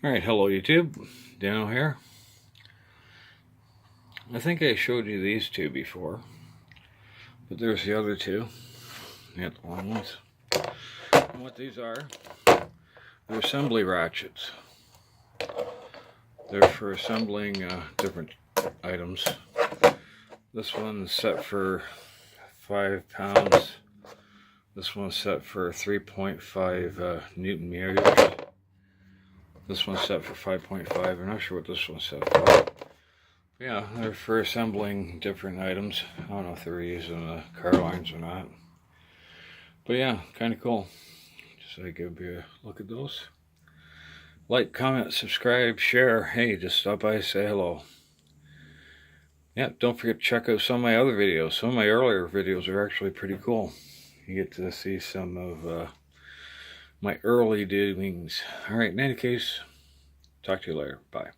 Alright, hello YouTube, Dano here. I think I showed you these two before, but there's the other two, the long ones. And what these are, they're assembly ratchets. They're for assembling different items. This one's set for 5 pounds. This one's set for 3.5 Newton meters. This one's set for 5.5. I'm not sure what this one's set for. Yeah, they're for assembling different items. I don't know if they're using the car lines or not. But yeah, kind of cool. Just so I give you a look at those. Like, comment, subscribe, share. Hey, just stop by, say hello. Yeah, don't forget to check out some of my other videos. Some of my earlier videos are actually pretty cool. You get to see some of my early doings. Alright, in any case, talk to you later. Bye.